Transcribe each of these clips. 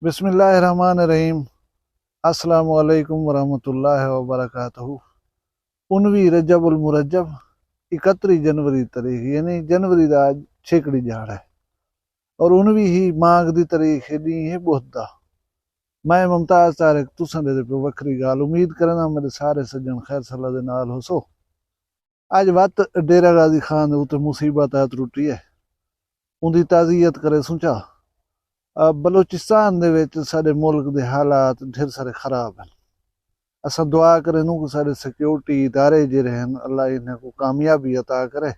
बिस्मिल्लाहिर्रहमानिर्रहीम। अस्सलामु अलैकुम वरहमतुल्लाहि वबरकातुहू। 19 रजबुल मुरज्जब 31 जनवरी तारीख यानी जनवरी का आज छेकड़ी जहाड़ है और 19 ही माघ की तारीख दी है बुधदा। मैं मुमताज तारिक तुसां दे पे वक्री गाल उम्मीद करना मेरे सारे सज्जन खैर सलाह दे नाल हो सो। अज वत डेरा गाजी खान दे उत्ते मुसीबत आ त्रुटी है उनकी ताज़ियत करे सुचा। बलोचिस्तान दे विच साडे मुल्क दे हालात ढेर सारे खराब हैं। असां दुआ करें कि सारे सिक्योरिटी इदारे जिहड़े हैं अल्लाह इन्हें को कामयाबी अता करे।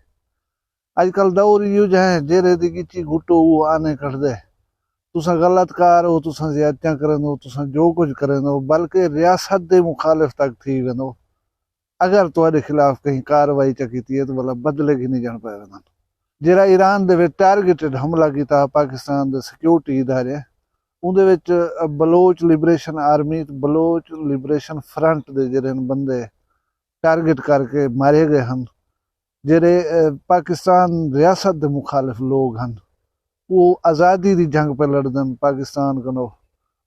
अजकल दौर इहो जिहा है जेरे दी गिची घुटो वो आने कढ़दे। तुसां गलत कार हो, तुसां ज़्यादतियां करंदो, तुसां जो कुछ करंदो बल्कि रियासत दे मुखालिफ तक थी वेंदो। अगर तुहाडे खिलाफ कहीं कार्रवाई च कीती है तो भला बदले की नहीं जान पै वेंदन। जेड़ा ईरान दे विच टारगेटेड हमला कीता पाकिस्तान दे सिक्योरिटी इदारे उहदे विच Baloch liberation army Baloch liberation front दे जेह्ड़े बंदे टारगेट करके मारे गए हैं। जेह्ड़े पाकिस्तान रियासत दे मुखालिफ लोग हैं वो आज़ादी की जंग पे लड़दन पाकिस्तान को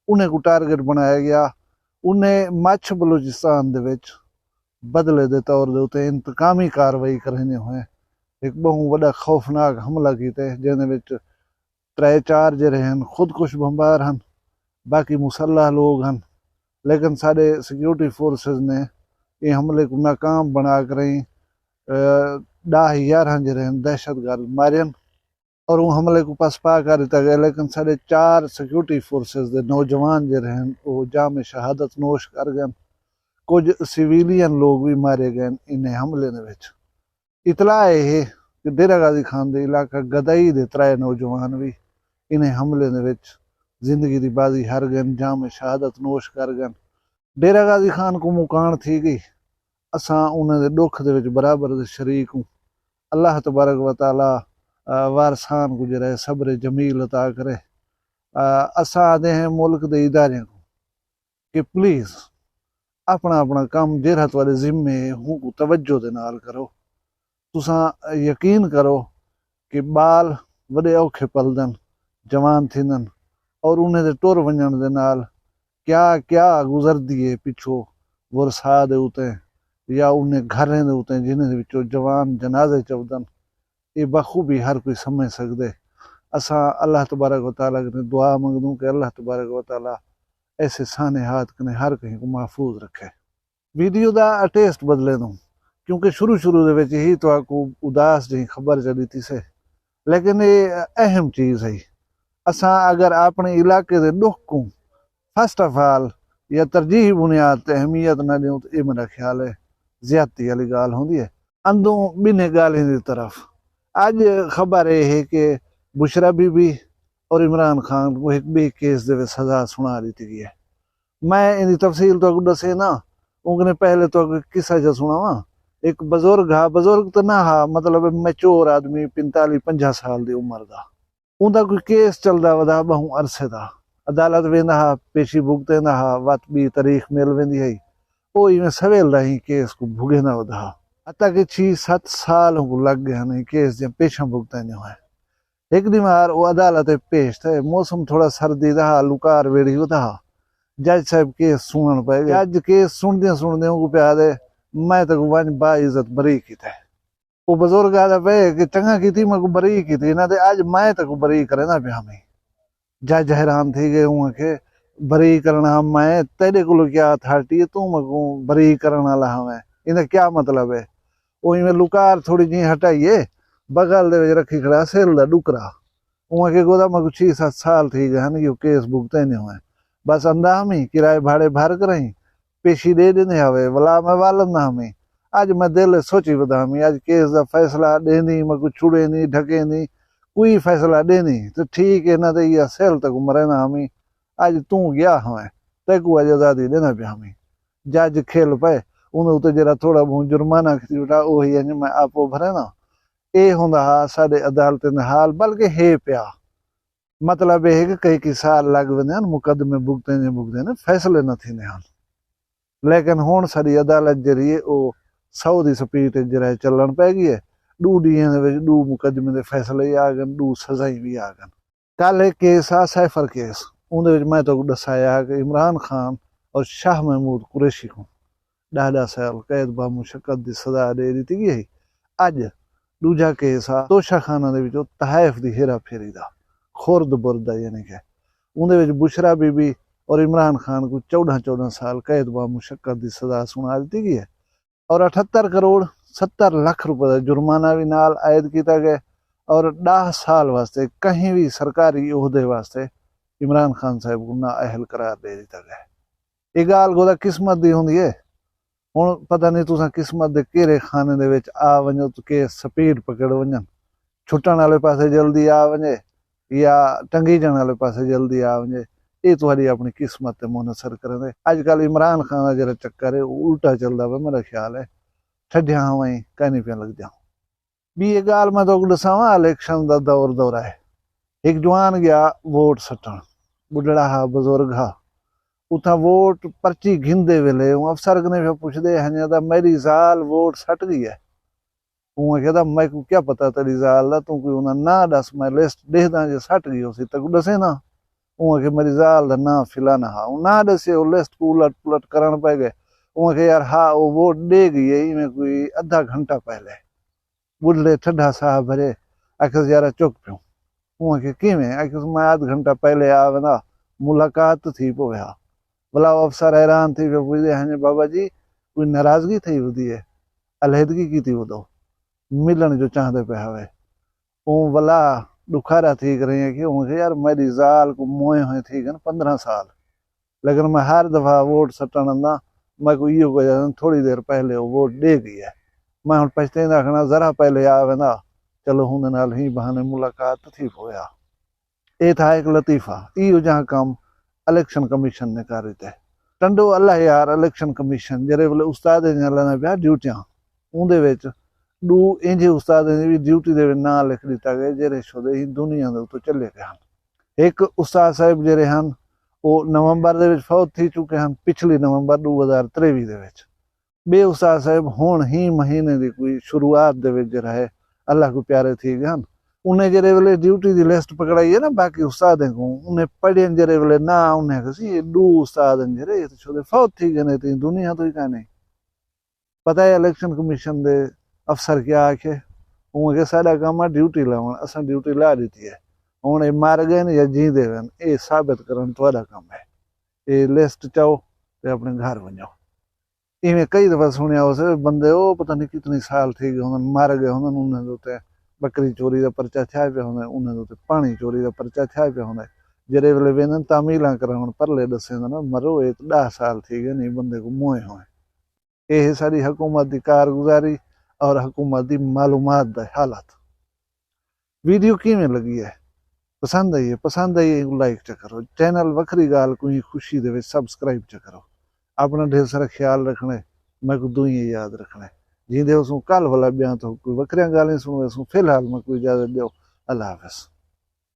उन्हें को टारगेट बनाया गया। उन्हें मच्छ बलोचिस्तान दे विच बदले दे तौर दे उत्ते इंतकामी कार्रवाई करने हुए एक बहुत बड़ा खौफनाक हमला किया जिन्हें 3-4 जेह्ड़े हैं खुदकुश बंबार हैं, बाकी मुसल्ह लोग हैं। लेकिन साढ़े सिक्योरिटी फोर्सेस ने ये हमले को नाकाम बना कर 10-11 जेह्ड़े हैं दहशतगर्द मारे और वो हमले को पसपा कर दिता गया। लेकिन साढ़े 4 सिक्योरिटी फोर्सेस के नौजवान जेह्ड़े हैं वो जाम शहादत नोश कर गए। कुछ सिविलियन लोग भी मारे गए इन हमले दे विच। इतला है कि डेरा गाजी खान दे इलाका गदई दे 3 नौजवान भी इन्हें हमले दे विच जिंदगी की बाजी हार गए, जाम शहादत नोश कर गए। डेरा गाजी खान को मुकान थी गई। असां उन्हें दुख दे विच बराबर दे शरीक हूँ। अल्लाह तबारक व तआला वारसान को जरा सब्र जमील अता करे। असां आदे हैं मुल्क दे इदारे को कि प्लीज अपना अपना काम जेड़ा तुहाडे जिम्मे हूँ को तवज्जो दे नाल करो। तुसां यकीन करो कि बाल वडे औखे पलदन, जवान थींदन और उन्हें दे टुर वञण दे नाल क्या क्या गुजरदी है पिछो वरसा दे उते या उन्हें घरें दे उते जिन्हें दे विचों जवान जनाजे चवदन। ये बखूबी हर कोई समझ सकदे। असां अल्लाह तबारक व तआला ने दुआ मंगदूं कि अल्लाह तबारक व तआला ऐसे साने हाथ कने हर कहीं को महफूज रखे। वीडियो दा टेस्ट बदले दूं क्योंकि शुरू दे विच ही तो को उदास जी खबर चली थी से। लेकिन ये अहम चीज़ है। असां अगर अपने इलाके दे दुख को फर्स्ट ऑफ ऑल या तरजीही बुनियाद ते अहमियत न दूं तो ये मेरा ख्याल है ज्यादती वाली गाल होंदी है। अंदों बिने गालें दी तरफ अज खबर यह है कि बुशरा बीबी और इमरान खान को एक बे केस दे विच सजा सुना दी गई है। मैं इन तफसील तो दसे ना उनने पहले तो किस्सा जो सुनावा। एक बुजुर्ग हा, बुजुर्ग तो ना हा मतलब मैच्योर आदमी 45-50 साल की उम्र का। उनका कोई केस चलता वदा बहु अरसे का। अदालत वेंदा हा, पेशी भुगतेंदा हा, वत बी तारीख मिल वेंदी है। वो इवें सवेलदा ही केस को भुगेंदा वदा हा। हता कि 6-7 साल को लग गया नहीं केस जब पेशा भुगतें जो है। एक दिन बार वो अदालत पेश थे। मौसम थोड़ा सर्दी का हा, लुकार वेड़ी होता हा। जज साहब केस सुनन पे जज केस सुनदे को प्या दे मैं तक वन बा इज्जत बरी की थे। वो बुजुर्ग आदा पे कि चंगा की थी मैं को बरी की थी ना दे आज मैं तक बरी करे ना पे हमें। जज हैरान थी गए हूँ के बरी करना मैं तेरे को क्या अथॉरिटी है तू मको बरी करने वाला हमें इन्हें क्या मतलब है। वो इवें लुकार थोड़ी जी हटाइए बगल दे रखी खड़ा सेल दा डुकरा उहाँ के गोदा मको 6-7 साल थी गए हैं यो केस भुगते नहीं हुए। बस अंदा हमें किराए भाड़े भर कर रही पेशी दे देने हवे भला मैं वालन ना हमें। आज मैं दिल सोची बता हमें आज केस का फैसला देनी मैं कुछ छुड़े नहीं ढके नहीं कोई फैसला देनी तो ठीक है ना तो ये सेल तक मरे ना हमें। आज तू गया हमें तेको आज आजादी देना पे हमें। जज खेल पे उन्हें उते जरा थोड़ा बहुत जुर्माना खी उठा वही मैं आपो भरे ना ये होंदा हा साडे अदालतें दा हाल बल्कि है प्या। मतलब यह है कि कई साल लग वेंदे मुकदमे भुगते फैसले न थींदे हन। लेकिन हुण साडी अदालत जरी है वो 100 की स्पीड जरा चलन पै गई है। 2 ॾींहं दे 2 मुकदमे के फैसले आ गए, 2 सजाई भी आ गए। कल एक केस आ सैफर केस उहदे मैं तो दसाया कि इमरान खान और शाह महमूद कुरैशी को 10 साल कैद बा मुशक्कत की सज़ा दे दी गई। अज दूजा केस आ तोशाखाना के तहैफ की हेरा फेरी का खुरद बुरद यानी कि उहदे बुशरा बीबी और इमरान खान को 14 साल कैद बा मुशक्कत की सज़ा सुना दी गई है और 78 करोड़ 70 लाख रुपए का जुर्माना भी नाल आयद किया गया और 10 साल वास्ते कहीं भी सरकारी उहदे वास्ते इमरान खान साहब को ना अहल करार दे दिता गया। ये गाल गोदा किस्मत की होंगी है। हुण पता नहीं तुसां किस्मत के केरे खाने दे विच आ वञो तो के स्पीड पकड़ वञन, छुट्टण वाले पासे जल्दी आ वञे या टंगी जाने वाले पासे जल्दी आ वञे, ये तुहाडी अपनी किस्मत ते मुनसर करदे। अजकल इमरान खान का जरा चक्कर है उल्टा चलदा पिया, मेरा ख्याल है ठड्डियां हवां ही कहनी पिया लग जाऊं। भी ये गाल मैं तो दसावां, इलेक्शन का दौर है। एक जवान गया वोट सट्टण, बुढ़ड़ा हा बजुर्ग हा, उथा वोट पर्ची घिंदे वेले अफसर ने पुछदे हैं मेरी जाल वोट सट गई है। उन्हें कहता मैं को क्या पता तेरी जाल दा, तू कोई ना दस, मैं लिस्ट देखदा जे सट गई उसी तक दसे ना। उन्हें के मेरी जाल दा ना फिलाना हा, ना दसे वो लिस्ट को उलट पुलट करन पे गए। उन्हें के यार हाँ वो वोट दे गई है इवें कोई आधा घंटा पहले। बुढ़ले ठड्डा साह भरे आखिर यार चुक पियो। उन्हें के किवें आखिर मैं आध घंटा पहले आ वना मुलाकात थी पोया। भला अफसर हैरान थी पुछदे हैं बाबा जी कोई नाराजगी थी वधी है, अलहदगी की थी वो मिलन जो चाहते पे हवे। वो भला दुखारा थी करें कि उनके यार मेरी जाल को मोए हुए थी 15 साल, लेकिन मैं हर दफा वोट सटन ना मैं को इो को थोड़ी देर पहले वो वोट दे गई है। मैं हम पछतेंदा खना जरा पहले आ वेंदा, चलो हुन नाल ही बहाने मुलाकात थी पोया। ये था एक लतीफा। इो जहाँ काम इलेक्शन कमीशन ने कर दिते टंडो अल्लाह यार। इलेक्शन कमीशन जेरे वेले उस्ताद लाना पिया ड्यूटियां उहदे विच दू इंजे उस्ताद भी ड्यूटी दे ना लिख दिता गया जेरे शुदे ही दुनिया दे उत्ते चले गए हैं। एक उस्ताद साहब जेरे हन वो नवंबर दे विच फौत थी चुके हैं, पिछली नवंबर 2023 दे विच। बे उस्ताद साहब हुण ही महीने की कोई शुरुआत दे विच जेरा है अल्लाह को प्यारे थी गए हैं। उन्हें जेरे वेले ड्यूटी की लिस्ट पकड़ाई है ना बाकी उस्तादें को, उन्हें पढ़े जेरे वेले ना उन्हें कसी दू उस्ताद जेरे ये तो छोड़े फौत थी गए थे दुनिया तो ही का नहीं पता है। इलेक्शन कमीशन दे अफसर क्या आखे उन्हें साडा काम है ड्यूटी लावन, असा ड्यूटी ला दी है, हुण ये मर गए या जींदे वन ये साबित करन तुहाडा काम है। ये लिस्ट चाहो तो अपने घर वञो। इवें कई दफा सुनिया उस बंदे वो पता नहीं कितने साल थी गए होंगे मर गए होंगे, उन्हें उत्ते बकरी चोरी का परचा थिया पिया होंगे, उन्हें उत्ते पानी चोरी का परचा थिया पिया होंगे। जेरे वेले वेंदन तामीला कराउण परले दसेंदन मरो ये 10 साल थी गए नहीं बंदे को मोए हुए। ये सारी हुकूमत की कारगुजारी और हुकूमत की मालूमात दा हालत। वीडियो किवें लगी है, पसंद आई है? पसंद आई है लाइक च करो, चैनल वखरी गाल कोई खुशी दे सबसक्राइब च करो। अपना ढेर सारा ख्याल रखना है, मैं को दुई याद रखना है। जींदे उसू कल वाला ब्याह तो कोई वखरिया गालें सुनो, फिलहाल मैं कोई इजाजत दो। अल्लाह हाफिज।